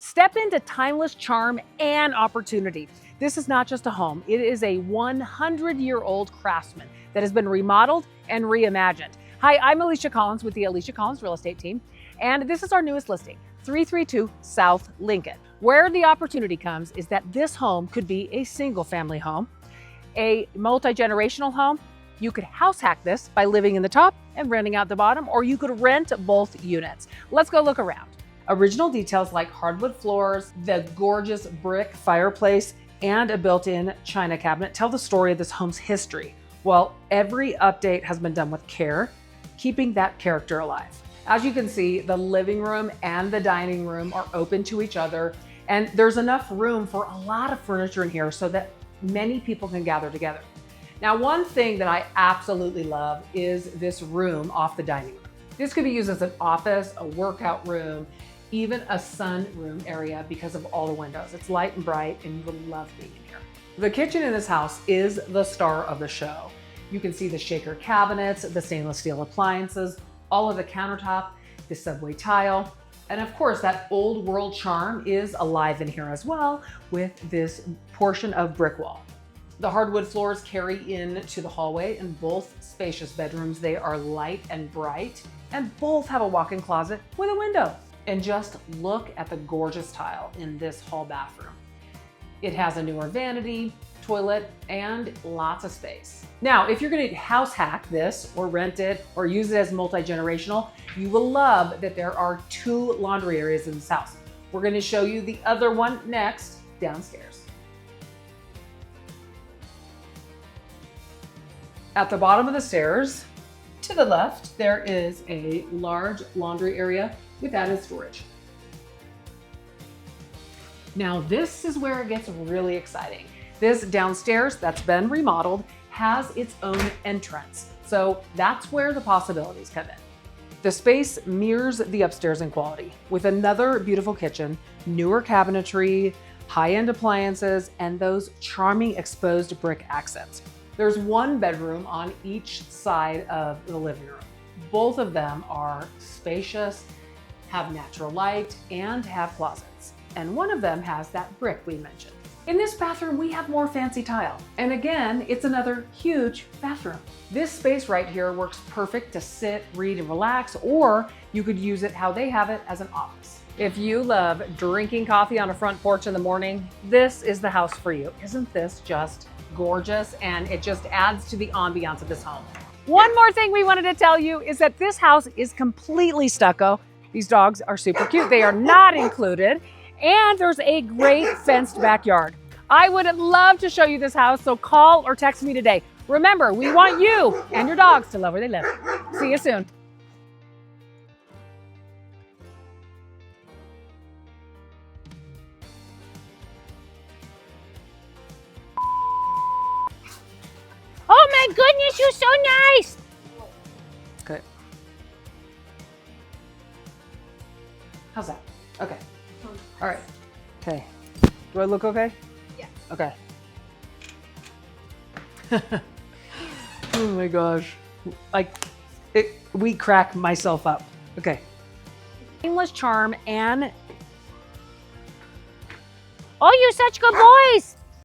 Step into timeless charm and opportunity. This is not just a home, it is a 100-year-old Craftsman that has been remodeled and reimagined. Hi, I'm Alisha Collins with the Alisha Collins Real Estate Team, and this is our newest listing, 332 South Lincoln. Where the opportunity comes is that this home could be a single-family home, a multi-generational home. You could house hack this by living in the top and renting out the bottom, or you could rent both units. Let's go look around. Original details like hardwood floors, the gorgeous brick fireplace, and a built-in china cabinet tell the story of this home's history. Well, every update has been done with care, keeping that character alive. As you can see, the living room and the dining room are open to each other, and there's enough room for a lot of furniture in here so that many people can gather together. Now, one thing that I absolutely love is this room off the dining room. This could be used as an office, a workout room, even a sunroom area because of all the windows. It's light and bright, and you will love being in here. The kitchen in this house is the star of the show. You can see the shaker cabinets, the stainless steel appliances, all of the countertop, the subway tile, and of course that old world charm is alive in here as well with this portion of brick wall. The hardwood floors carry into the hallway in both spacious bedrooms. They are light and bright, and both have a walk-in closet with a window. And just look at the gorgeous tile in this hall bathroom. It has a newer vanity, toilet, and lots of space. Now, if you're gonna house hack this or rent it or use it as multi-generational, you will love that there are 2 laundry areas in this house. We're gonna show you the other one next, downstairs. At the bottom of the stairs, to the left, there is a large laundry area with added storage. Now, this is where it gets really exciting. This downstairs that's been remodeled has its own entrance. So that's where the possibilities come in. The space mirrors the upstairs in quality with another beautiful kitchen, newer cabinetry, high-end appliances, and those charming exposed brick accents. There's 1 bedroom on each side of the living room. Both of them are spacious, have natural light, and have closets. And one of them has that brick we mentioned. In this bathroom, we have more fancy tile. And again, it's another huge bathroom. This space right here works perfect to sit, read, and relax, or you could use it how they have it as an office. If you love drinking coffee on a front porch in the morning, this is the house for you. Isn't this just gorgeous? And it just adds to the ambiance of this home. One more thing we wanted to tell you is that this house is completely stucco. These dogs are super cute. They are not included. And there's a great fenced backyard. I would love to show you this house, so call or text me today. Remember, we want you and your dogs to love where they live. See you soon. Oh my goodness, you're so nice! Good. How's that? Okay. All right. Okay. Do I look okay? Yeah. Okay. Oh my gosh. We crack myself up. Okay. Timeless charm and Oh, you're such good boys!